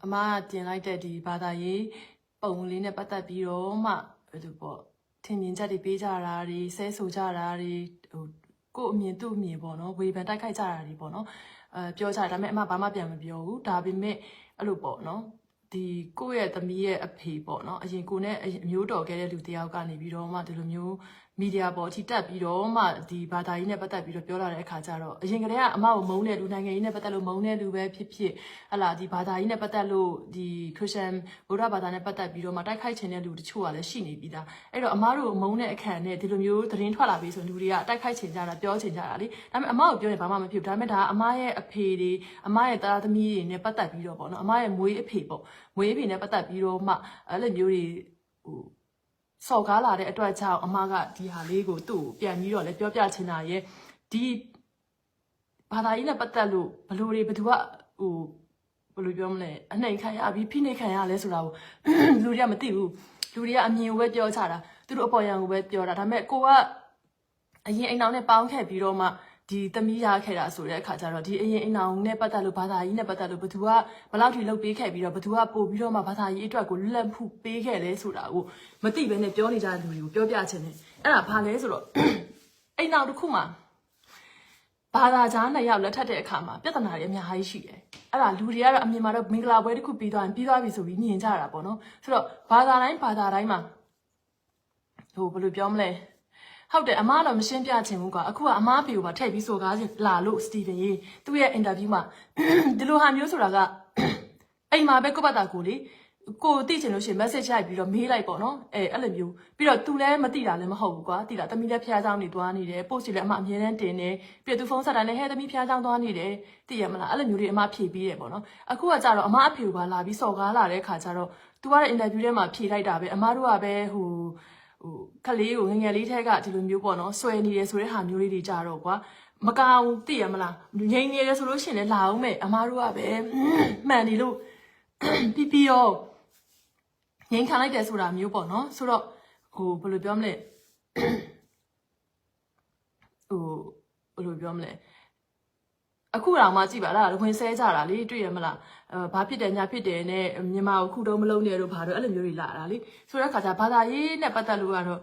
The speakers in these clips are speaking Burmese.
အမတင်လိုက်တဲ့ဒီဘာသာရေးပုံလေးနဲ့ပတ်သက်ပြီးတော့မှပေါ့ထင်မြင်ချက်တွေပေးကြတာတွေဆဲဆိုကြတာတွေကိုအမြင်သူ့အမြင်ပေါ့နော်ဝေဖန်တိုက်ခိုက်ကြတာတွေပေါ့နော်ပြောကြဒါပေမဲ့အမဘာမှပြန်မပြောဘူးဒါပေမဲ့အဲ့လိုပေါ့နော်ဒီကိုယ့်ရဲ့သမီးရဲ့အဖေပေါ့နော်အရင်ကိုနဲ့အမျိုးတော်ခဲ့တဲ့လူတယောက်ကနေပြီးတော့မှဒီလိုမျိုးမီဒီယာပေါ်အထိတက်ပြီးတော့မှဒီဘာသာရေးနဲ့ပတ်သက်ပြီးတော့ပြောလာတဲ့အခါကျတော့အရင်ကတည်းကအမကိုမုန်းတဲ့လူနိုင်ငံရေးနဲ့ပတ်သက်လို့မုန်းတဲ့လူပဲဖြစ်ဖြစ်ဟလာဒီဘာသာရေးနဲ့ပတ်သက်လို့ဒီခရစ်ယာန်ဗုဒ္ဓဘာသာနဲ့ပတ်သက်ပြီးတော့မှတိုက်ခိုက်ခြင်းတဲ့လူတချို့ကလည်းရှိနေပြီးသားအဲ့တော့အမတို့မုန်းတဲ့အခါနဲ့ဒီလိုမျိုးသတင်းထွက်လာပြီးဆိုလူတွေကတိုက်ခိုက်ခြင်းကြတာပြောခြင်းကြတာလေဒါပေမဲ့အမကိုပြောရင်ဘာမှမဖြစ်ဘူးဒါပေမဲ့ဒါအမရဲ့အဖေတွေအမရဲ့သားသမီးတွေနဲ့ပတ်သက်ပြီးတော့ပေါ့နော်အမရဲ့မွေးအဖေပေါ့မွေးအဖေနဲ့ပတ်သက်ပြီးတော့မှအဲ့လိုမျိုးတွေစော်ကားလာတဲ့အတွက်ကြောင့်အမကဒီဟာလေးကိုသူ့ကိုပြန်ပြီးတော့လည်းပြောပြချင်တာရဲ့ဒီဘာသာရေးနဲ့ပတ်သက်လို့ဘလို့တွေဘသူကဘယ်လိုပြောမလဲအနှိမ်ခံရပြီးဖိနှိပ်ခံရလဲဆိုတာကိုလူတွေကမသိဘူးလူတွေကအမြင်ကိုပဲပြောချတာသူတို့အပေါ်ယံကိုပဲပြောတာဒါပေမဲ့ကိုကအရင်အိမ်အောင်နဲ့ပေါင်းခဲ့ပြီးတော့မှဒီသမီးရခဲ့တာဆိုတဲ့အခါကျတော့ဒီအရင်အိမ်အောင်နဲ့ပတ်သက်လို့ဘာသာရေးနဲ့ပတ်သက်လို့ဘသူကဘလောက်ထိလှုပ်ပေးခဲ့ပြီးတော့ဘသူကပို့ပြီးတော့မှဘာသာရေးအတွက်ကိုလွတ်မှုပေးခဲ့လဲဆိုတာကိုမသိဘဲနဲ့ပြောနေကြတဲ့လူတွေကိုပြောပြချင်တယ်အဲ့ဒါဘာလဲဆိုတော့အိမ်အောင်တစ်ခုမှာဘာသာကြားနှစ်ယောက်လက်ထပ်တဲ့အခါမှာပြဿနာတွေအများကြီးရှိတယ်အဲ့ဒါလူတွေကတော့အမြင်မှာတော့မင်္ဂလာပွဲတစ်ခုပြီးသွားပြီဆိုပြီးမြင်ကြတာပေါ့နော်ဆိုတော့ဘာသာတိုင်းမှာဘယ်လိုပြောမလဲဟုတ်တယ်အမတော့မရှင်းပြချင်ဘူးကွာအခုကအမအဖေကိုပါထည့်ပြီးစော်ကားလာလို့စတီဗင်ရေးသူ့ရဲ့အင်တာဗျူးမှာဒီလိုဟာမျိုးဆိုတာကအိမ်မှာပဲကိုယ့်ဘာသာကိုလေကိုသိချင်လို့ရှိရင် message ရိုက်ပြီးတော့မေးလိုက်ပေါ့နော်အဲ့လိုမျိုးပြီးတော့ तू လည်းမသိတာလည်းမဟုတ်ဘူးကွာသိလားသမီးလည်းဖျားเจ้าနေသွားနေတယ် post လည်းအမအမြဲတမ်းတင်တယ်ပြီးတော့ तू ဖုန်းဆက်တိုင်းလည်းဟဲ့သမီးဖျားเจ้าသွားနေတယ်သိရမလားအဲ့လိုမျိုးတွေအမဖြေပြီးတယ်ပေါ့နော်အခုကကြတော့အမအဖေကိုပါလာပြီးစော်ကားလာတဲ့ခါကျတော့ तू ကလည်း interview ထဲမှာဖြေလိုက်တာပဲအမတို့ကပဲခလေးကိုငငယ်လေးထဲကဒီလိုမျိုးပေါ့နော်ဆွဲနေတယ်ဆိုတဲ့ဟာမျိုးလေးတွေကြတော့ကွာမကောင်းသိရမလားငိမ့်နေတယ်ဆိုလို့ရှိရင်လည်းလာအောင်မဲ့အမားတို့ကပဲမှန်နေလို့ပြီးရောငိမ့်ခံလိုက်တယ်ဆိုတာမျိုးပေါ့နော်ဆိုတော့ဘယ်လိုပြောမလဲဘယ်လိုပြောမလဲအခုတော့မှကြည့်ပါလားဝင်ဆဲကြတာလေတွေ့ရမလားဘာဖြစ်တယ်ညာဖြစ်တယ်နဲ့မြန်မာကိုခုတုံးမလုံးနဲ့တို့ဘာတို့အဲ့လိုမျိုးတွေလာတာလေဆိုတဲ့ခါကျဘာသာရေးနဲ့ပတ်သက်လို့ကတော့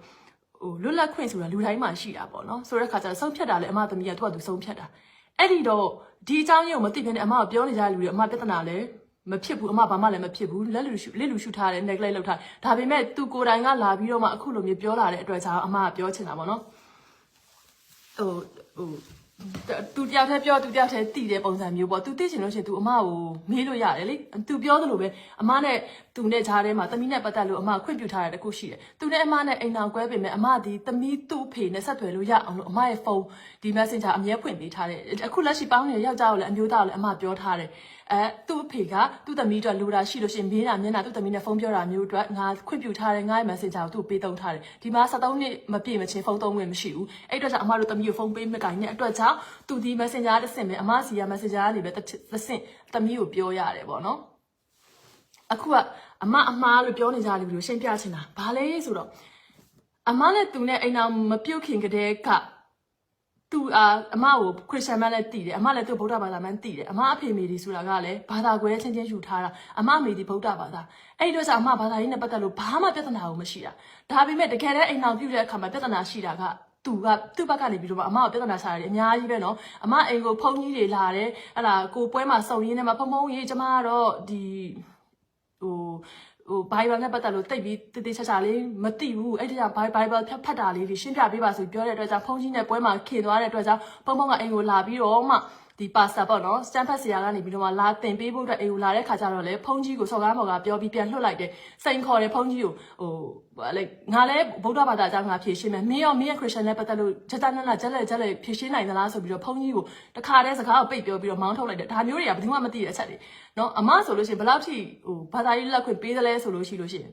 လွတ်လပ်ခွင့်ဆိုတာလူတိုင်းမှာရှိတာပေါ့နော်ဆိုတဲ့ခါကျဆုံးဖြတ်တာလေအမသမီးကသူကသူဆုံးဖြတ်တာအဲ့ဒီတော့ဒီအကြောင်းရင်းကိုမသိဘဲနဲ့အမကပြောနေကြတဲ့လူတွေအမပြဿနာလဲမဖြစ်ဘူးအမဘာမှလည်းမဖြစ်ဘူးလက်လူရှုထားတယ် neglect လုပ်ထားဒါပေမဲ့သူကိုယ်တိုင်ကလာပြီးတော့မှအခုလိုမျိုးပြောလာတဲ့အတွက်ကြောင့်အမကပြောချင်တာပေါ့နော်သူတယောက်တည်းပြောသူတယောက်တည်းတည်တဲ့ပုံစံမျိုးပေါ့သူသိချင်လို့ရှိရင်သူအမကိုမေးလို့ရတယ်လေသူပြောသလိုပဲအမနဲ့သူနဲ့ဂျားထဲမှာသမီးနဲ့ပတ်သက်လို့အမခွင့်ပြုထားတဲ့တခုရှိတယ်သူနဲ့အမနဲ့အိမ်အောင်ကွဲပေမဲ့အမဒီသမီးသူ့ဖေနဲ့ဆက်သွယ်လို့ရအောင်လို့အမရဲ့ဖုန်းဒီ messenger အမြဲဖွင့်ပေးထားတယ်အခုလက်ရှိပေါင်းနေတဲ့ယောက်ျားကိုလည်းအမျိုးသားကိုလည်းအမပြောထားတယ်သူ့အဖေကသူ့သမီးအတွက်လိုတာရှိလို့ရှိရင်မေးတာမျက်နှာသူ့သမီးနဲ့ဖုန်းပြောတာမျိုးအတွက်ငါခွင့်ပြုထားတယ်ငါရဲ့ messenger ကိုသူ့ပေးသုံးထားတယ်ဒီမှာ73နှစ်မပြည့်မချင်းဖုန်းသုံးခွင့်မရှိဘူးအဲ့အတွက်ကြောင့်အမတို့သမီးကိုဖုန်းပေးမကိုင်တဲ့အတွက်ကြောင့်သူဒီ messenger တစ်ဆင့်ပဲအမစီက messenger ကနေပဲတစ်ဆင့်သမီးကိုပြောရတယ်ပေါ့နော်အခုကအမားလို့ပြောနေကြတယ်လို့ရှင်းပြချင်တာဘာလဲဆိုတော့အမနဲ့သူနဲ့အိမ်အောင်မပြုတ်ခင်ကတည်းကသူအမကိုခရစ်ယာန်မှလည်းတည်တယ်အမလည်းသူဗုဒ္ဓဘာသာမှတည်တယ်အမအဖေမေဒီဆိုတာကလည်းဘာသာကွဲချင်းချင်းယူထားတာအမမေဒီဗုဒ္ဓဘာသာအဲ့ဒီတော့ဆိုအမဘာသာရေးနဲ့ပတ်သက်လို့ဘာမှပြဿနာကိုမရှိတာဒါပေမဲ့တကယ်တမ်းအိမ်အောင်ပြုတ်တဲ့အခါမှာပြဿနာရှိတာကသူ့ဘက်ကနေပြီးတော့အမကိုပြဿနာရှာတယ်အများကြီးပဲနော်အမအိမ်ကိုဖုန်းကြီးတွေလာတယ်အဲ့ဒါကိုပွဲမှာစုံရင်းနဲ့မှာဖုန်းကြီးကျမကတော့ဒီဘိုင်ဘယ်နဲ့ပတ်သက်လို့တိတ်ပြီးတေးချာလေးမသိဘူးအဲ့ဒီကဘိုင်ဘယ်ဖတ်တာလေးတွေရှင်းပြပေးပါဆိုပြောတဲ့အတွက်ကြောင့်ဖုန်းကြီးနဲ့ပွဲမှာခေသွားတဲ့အတွက်ကြောင့်ဖုန်းကအိမ်ကိုလာပြီးတော့မှဒီပါစာပေါ့နော်စတန်ဖတ်ဆရာကနေပြီးတော့မှလာတင်ပေးဖို့အတွက်အိမ်ကိုလာတဲ့ခါကျတော့လေဖုန်းကြီးကိုစော်ကားမော်ကပြောပြီးပြန်လွှတ်လိုက်တယ်စိန်ခေါ်တယ်ဖုန်းကြီးကိုငါလည်းဗုဒ္ဓဘာသာအကြောင်းငါဖြေရှင်းမယ်မင်းရဲ့ခရစ်ယာန်နဲ့ပတ်သက်လို့ဂျက်နက်ဂျက်လက်ဖြေရှင်းနိုင်သလားဆိုပြီးတော့ဖုန်းကြီးကိုတခါတည်းစကားကိုပိတ်ပြောပြီးတော့မောင်းထုတ်လိုက်တယ်ဒါမျိုးတွေကဘယ်သူမှမသိတဲ့အချက်တွေနော်အမဆိုလို့ရှိရင်ဘယ်လောက်ထိဘာသာရေးလက်ခွင့်ပေးသလဲဆိုလို့ရှိလို့ရှိရင်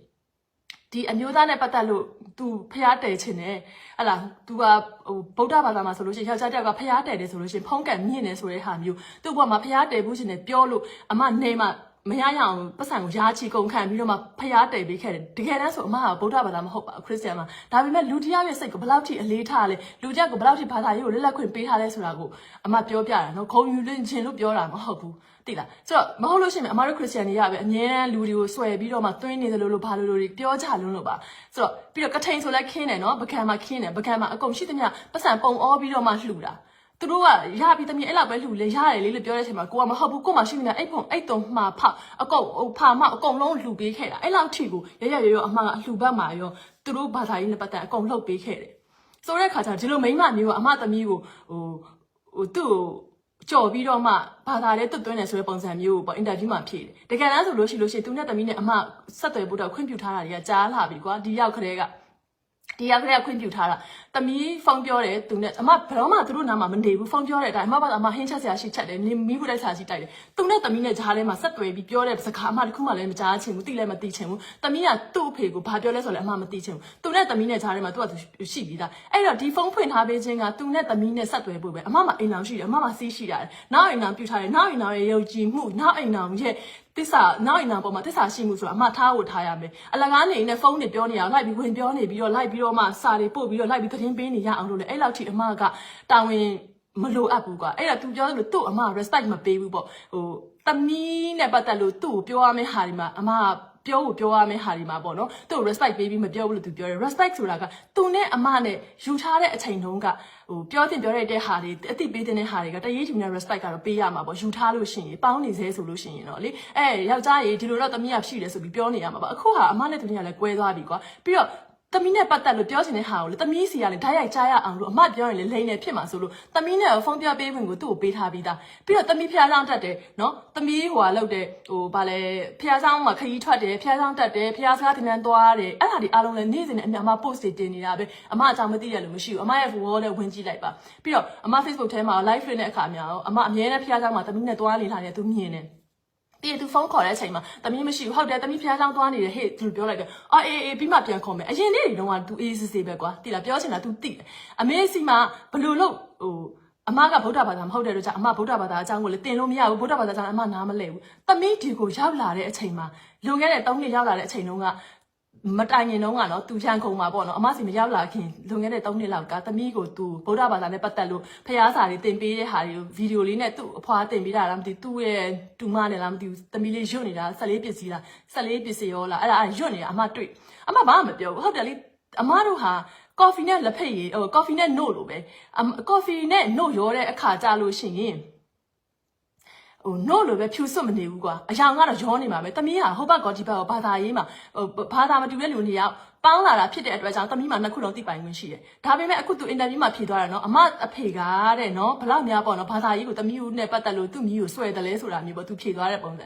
ဒီအမျိုးသားနဲ့ပတ်သက်လို့ तू ဖျားတယ်ချင်တယ်ဟလာ तू ကဗုဒ္ဓဘာသာမှာဆိုလို့ရှိရင်ယောက်ျားတစ်ယောက်ကဖျားတယ်တယ်ဆိုလို့ရှိရင်ဖုံးကန်မြင့်နေဆိုတဲ့ဟာမျိုးသူ့ဘဝမှာဖျားတယ်ဘူးချင်တယ်ပြောလို့အမနေမှာ မရရအောင်ပတ်စံကိုရားချီကုန်ခံပြီးတော့မှဖျားတိတ်ပေးခဲ့တယ်တကယ်တမ်းဆိုအမကဗုဒ္ဓဘာသာမဟုတ်ပါဘူးခရစ်ယာန်မှာဒါပေမဲ့လူတစ်ယောက်ရဲ့စိတ်ကိုဘယ်လောက်ထိအလေးထားလဲလူတစ်ယောက်ကိုဘယ်လောက်ထိဘာသာရေးကိုလက်ခွင့်ပေးထားလဲဆိုတာကိုအမပြောပြတာနော်ခုံယူလင်းခြင်းလို့ပြောတာမဟုတ်ဘူးသိလားဆိုတော့မဟုတ်လို့ရှိရင်အမတို့ခရစ်ယာန်တွေကပဲအမြဲတမ်းလူတွေကိုဆွဲပြီးတော့မှသွင်းနေတယ်လို့ဘာလို့ပြောကြလုံးလို့ပါဆိုတော့ပြီးတော့ကထိန်ဆိုလဲခင်းတယ်နော်ပကံမှာခင်းတယ်ပကံမှာအကုန်ရှိသမျှပတ်စံပုံအောပြီးတော့မှလှူတာသူတို့ကရပြီးတမီအဲ့လောက်ပဲလှူလေရတယ်လေလို့ပြောတဲ့အချိန်မှာကိုကမဟုတ်ဘူးကိုမှရှိနေတာအဲ့ပုံအဲ့တုံမှာဖောက်အကုန်ဖာမအကုန်လုံးလှူပေးခဲ့တာအဲ့လောက်ထိကိုရရောအမှန်ကအလှူဘက်မှာရောသူတို့ဘာသာရေးနဲ့ပတ်သက်အကုန်လှုပ်ပေးခဲ့တယ်ဆိုတဲ့ခါကျဒီလိုမိန်းမမျိုးကအမသမီးကိုသူ့ကိုကြော်ပြီးတော့မှဘာသာရေးတွတ်သွင်းတယ်ဆိုတဲ့ပုံစံမျိုးပေါ့အင်တာဗျူးမှာဖြေတယ်တကယ်တမ်းဆိုလို့ရှိရင်သူနဲ့သမီးနဲ့အမဆက်သွယ်ဖို့တော့ခွင့်ပြုထားတာတွေကကြားလာပြီကွာဒီရောက်ခရဲကဒီရောက်ခရဲခွင့်ပြုထားတာသမီးဖုန်းပြောတယ်သူနဲ့အမဘယ်တော့မှသူတို့နားမှာမနေဘူးဖုန်းပြောတဲ့အတိုင်းအမဟင်းချက်ဆရာရှိချက်တယ်မိဘူးတိုက်ဆရာရှိတိုက်တယ်သူနဲ့သမီးနဲ့ဂျားထဲမှာဆက်သွယ်ပြီးပြောတဲ့စကားအမတခုမှလည်းမကြားချင်ဘူးတိလည်းမသိချင်ဘူးသမီးကသူ့အဖေကိုဘာပြောလဲဆိုလဲအမမသိချင်ဘူးသူနဲ့သမီးနဲ့ဂျားထဲမှာသူကရှိပြီးသားအဲ့တော့ဒီဖုန်းဖွင့်ထားပေးခြင်းကသူနဲ့သမီးနဲ့ဆက်သွယ်ဖို့ပဲအမမှာအိမ်အောင်ရှိတယ်အမမှာစီးရှိတာနောက်အိမ်အောင်ပြုထားတယ်နောက်အိမ်အောင်ရဲ့ယုံကြည်မှုနောက်အိမ်အောင်ရဲ့တစ္ဆာနောက်အိမ်အောင်ပေါ်မှာတစ္ဆာရှိမှုဆိုတာအမထားဖို့ထားရမယ်အလကားနေနဲ့ဖုန်းနဲ့ပြောနေတာလိုက်ပြီးဝင်ပြောနေပြီးတော့လိုက်ပြီးတော့မှစာတွေပို့ပြီးတော့လိုက်ပြီးသတင်းပေးနေရအောင်လို့လေအဲ့လောက်ထိအမကတာဝန်မလိုအပ်ဘူးကွာအဲ့ဒါ तू ပြောလို့သူ့အမ respect မပေးဘူးပေါ့သမီးနဲ့ပတ်သက်လို့သူ့ကိုပြောရမယ့်ဟာဒီမှာအမကပြောရမယ့်ဟာဒီမှာပေါ့နော်သူ့ respect ပေးပြီးမပြောဘူးလို့ तू ပြောတယ် respect ဆိုတာက तू နဲ့အမနဲ့ယူထားတဲ့အချိန်တုန်းကပြောတဲ့ဟာတွေအတိပေးတဲ့ဟာတွေကတရေးချင်တဲ့ respect ကတော့ပေးရမှာပေါ့ယူထားလို့ရှိရင်ပေါင်းနေသေးဆိုလို့ရှိရင်တော့လေယောက်ျားကြီးဒီလိုတော့သမီးကရှိတယ်ဆိုပြီးပြောနေရမှာပေါ့အခုဟာအမနဲ့သမီးကလည်းကွဲသွားပြီကွာပြီးတော့သမီးနဲ့ပတ်သက်လို့ပြောချင်တဲ့ဟာကိုလေသမီးစီကလည်းဓာတ်ရိုက်ကြားရအောင်လို့အမပြောရင်လေလိမ့်နေဖြစ်မှာဆိုလို့သမီးနဲ့ဖုန်းပြောပေးဝင်ကိုသူ့ကိုပေးထားပြီးသားပြီးတော့သမီးဖျားဆောင်တက်တယ်နော်သမီးလောက်တဲ့ဗာလဲဖျားဆောင်မှာခရီးထွက်တယ်ဖျားဆောင်တက်တယ်ဖျားစကားတင်တန်းသွားတယ်အဲ့ဒါဒီအားလုံးလည်းနေ့စဉ်နဲ့အမြအမ post တွေတင်နေတာပဲအမအကြောင်းမသိရလို့မရှိဘူးအမရဲ့ wall နဲ့ဝင်ကြည့်လိုက်ပါပြီးတော့အမ Facebook ထဲမှာ live တွေနဲ့အခါများအမအမြဲတမ်းဖျားဆောင်မှာသမီးနဲ့သွားနေလာတယ်သူမြင်တယ်ပြီးသူဖုန်းခေါ်တဲ့အချိန်မှာသမီးမရှိဘူးဟုတ်တယ်သမီးဖျားဆောင်သွားနေတယ်ဟေ့သူပြောလိုက်တယ်အေးပြီးမှပြန်ခေါ်မယ်အရင်နေ့တုန်းက तू အေးစစ်စစ်ပဲကွာတိလားပြောချင်တာ तू တိတယ်အမေစီမှာဘလို့လို့အမကဗုဒ္ဓဘာသာမဟုတ်တဲ့တော့ကြာအမဗုဒ္ဓဘာသာအကြောင်းကိုလည်းတင်လို့မရဘူးဗုဒ္ဓဘာသာအကြောင်းအမနားမလဲဘူးသမီးဒီကိုရောက်လာတဲ့အချိန်မှာလွန်ခဲ့တဲ့3နှစ်ရောက်လာတဲ့အချိန်တုန်းကမတိုင်ရင်တော့နော်သူချန်ခုံမှာပေါ့နော်အမစီမရောက်လာခင်လွန်ခဲ့တဲ့3နှစ်လောက်ကသမီးကိုသူဗုဒ္ဓဘာသာနဲ့ပတ်သက်လို့ဖျားစာတွေတင်ပေးတဲ့ဟာတွေဗီဒီယိုလေးနဲ့သူ့အဖွားတင်ပေးတာလားမသိသူ့ရဲ့တူမနဲ့လားမသိဘူးသမီးလေးရွတ်နေတာ14ပစ္စည်းလား14ပစ္စည်းရောလားအဲ့ဒါရွတ်နေတာအမတွေ့အမဘာမှမပြောဘူးဟုတ်တယ်လေအမတို့ဟာကော်ဖီနဲ့လက်ဖက်ရည်ကော်ဖီနဲ့နို့လိုပဲကော်ဖီနဲ့နို့ရောတဲ့အခါကြလို့ရှိရင်နို့လိုပဲဖြူစွတ်မနေဘူးကွာအယောင်ကတော့ရောနေမှာပဲသမီးဟာဟုတ်ပါကောဒီဘက်ဘာသာရေးမှာဘာသာမတူတဲ့လူတွေရောက်ပေါင်းလာတာဖြစ်တဲ့အတွက်ကြောင့်သမီးမှာနှစ်ခုလုံးသိပိုင်ခွင့်ရှိတယ်ဒါပေမဲ့အခုသူအင်တာဗျူးမှာဖြေသွားတယ်နော်အမအဖေကတဲ့နော်ဘလောက်များပေါ့နော်ဘာသာရေးကိုသမီးနဲ့ပတ်သက်လို့သူ့မိကိုဆွဲတယ်လဲဆိုတာမျိုးပေါ့သူဖြေသွားတဲ့ပုံစံ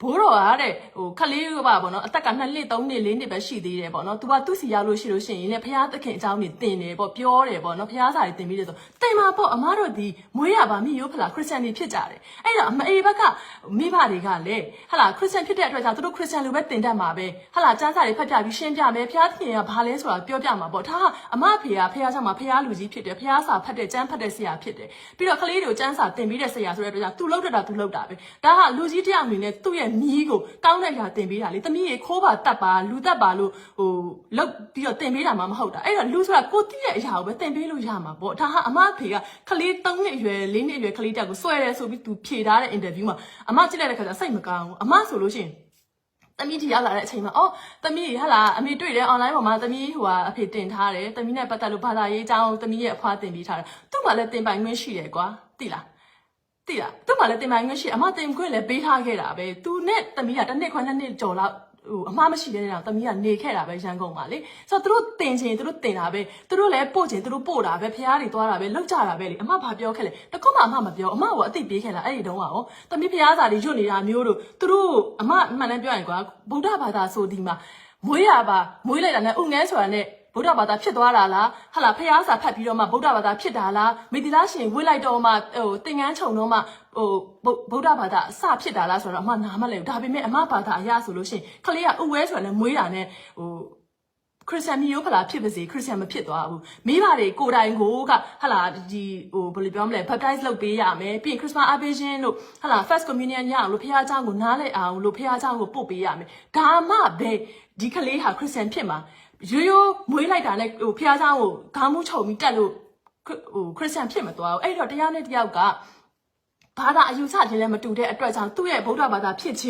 ဘိုးတော်ကတဲ့ခလေးကပါပေါ့နော်အသက်က2နှစ်3နှစ်4နှစ်ပဲရှိသေးတယ်ပေါ့နော် तू ကသူ့စီရောက်လို့ရှိရင်လည်းဖះသခင်အကြောင်းတွေတင်တယ်ပေါ့ပြောတယ်ပေါ့နော်ဖះစာတွေတင်ပြီးတယ်ဆိုတင်မှာပေါ့အမတို့ဒီမွေးရပါမိရိုးဖလားခရစ်ယာန်တွေဖြစ်ကြတယ်အဲ့တော့အမေဘက်ကမိဘတွေကလည်းဟလာခရစ်ယာန်ဖြစ်တဲ့အတွက်ကြောင့်သူတို့ခရစ်ယာန်လိုပဲတင်တတ်မှာပဲဟလာကျမ်းစာတွေဖတ်ပြပြီးရှင်းပြမယ်ဖះသခင်ကဘာလဲဆိုတာပြောပြမှာပေါ့ဒါဟာအမဖေကဖះဆောင်မှာဖះလူကြီးဖြစ်တယ်ဖះစာဖတ်တဲ့ကျမ်းဖတ်တဲ့ဆရာဖြစ်တယ်ပြီးတော့ခလေးတွေကိုကျမ်းစာတင်ပြီးတဲ့ဆရာဆိုတဲ့အတွက်ကြောင့် तू လောက်တာ तू လောက်တာပဲဒါဟာလူကြီးတယောက်အနေနဲ့သူ့ရဲ့မီးကိုကောင်းတဲ့ຢာတင်ပေးတာလေသမီးရေခိုးပါတတ်ပါလူတတ်ပါလို့လောက်ပြီးတော့တင်ပေးတာမှမဟုတ်တာအဲ့တော့လူဆိုတာကိုတိရဲ့အရာကိုပဲတင်ပေးလို့ရမှာပေါ့ဒါဟာအမဖေကခလေး3နှစ်အရွယ်4နှစ်အရွယ်ခလေးတက်ကိုဆွဲတယ်ဆိုပြီး तू ဖြေထားတဲ့အင်တာဗျူးမှာအမကြည့်လိုက်တဲ့ခါကျစိတ်မကောင်းဘူးအမဆိုလို့ရှိရင်သမီးဒီရောက်လာတဲ့အချိန်မှာသမီးဟာလာအမေတွေ့တယ် online ပေါ်မှာသမီးအဖေတင်ထားတယ်သမီးနဲ့ပတ်သက်လို့ဘာသာရေးအကြောင်းသမီးရဲ့အဖွားတင်ပေးထားတယ်သူ့မှာလည်းတင်ပိုင်ခွင့်ရှိတယ်ကွာသိလားသူ့မှာလည်းတင်ပိုင်ခွင့်ရှိအမတင်ခွင့်လည်းပေးထားခဲ့တာပဲသူနဲ့သမီးကတစ်နှစ်ခွဲ2နှစ်ကျော်လောက်အမမရှိတဲ့တောင်သမီးကနေခဲ့တာပဲရန်ကုန်မှာလေဆိုတော့သူတို့တင်ချင်သူတို့တင်တာပဲသူတို့လည်းပို့ချင်သူတို့ပို့တာပဲဖះတွေသွားတာပဲလောက်ကြတာပဲလေအမဘာပြောခဲ့လဲတခုမှအမမပြောအမကအသိပေးခဲ့တာအဲ့ဒီတုန်းကရောသမီးဖះစာတွေရွတ်နေတာမျိုးတို့သူတို့အမမှန်တမ်းပြောရင်ကွာဗုဒ္ဓဘာသာဆိုဒီမှာမွေးရပါမွေးလိုက်တာနဲ့ဥငန်းဆိုတာနဲ့ဗုဒ္ဓဘာသာဖြစ်သွားတာလားဟာလားဖះစာဖတ်ပြီးတော့မှဗုဒ္ဓဘာသာဖြစ်တာလားမိသီလားရှင်ဝိလိုက်တော့မှသင်္ကန်းခြုံတော့မှဗုဒ္ဓဘာသာအစဖြစ်တာလားဆိုတော့အမနားမလဲဘူးဒါပေမဲ့အမဘာသာအရဆိုလို့ရှိရင်ခလေးကဥဝဲဆိုတာနဲ့မွေးတာနဲ့ ခရစ်စတန်မျိုးဖလားဖြစ်ပါစေခရစ်စတန်မဖြစ်သွားဘူးမိဘတွေကိုယ်တိုင်ကိုကဟာလာဒီဘယ်လိုပြောမလဲ baptize လုပ်ပေးရမယ်ပြီးရင် Christmas အားပေးခြင်းတို့ဟာလာ first communion ရအောင်လို့ဖခင်เจ้าကိုနားလည်အောင်လို့ဖခင်เจ้าကိုပို့ပေးရမယ်ဒါမှပဲဒီကလေးဟာခရစ်စတန်ဖြစ်မှာရိုးရိုးမွေးလိုက်တာနဲ့ဖခင်เจ้าကိုခေါင်းမူးချုံပြီးတက်လို့ခရစ်စတန်ဖြစ်မသွားဘူးအဲ့တော့တရားနဲ့တယောက်ကဘာသာအယူဆခြင်းလည်းမတူတဲ့အတွက်ကြောင့်သူ့ရဲ့ဗုဒ္ဓဘာသာဖြစ်ခြင်း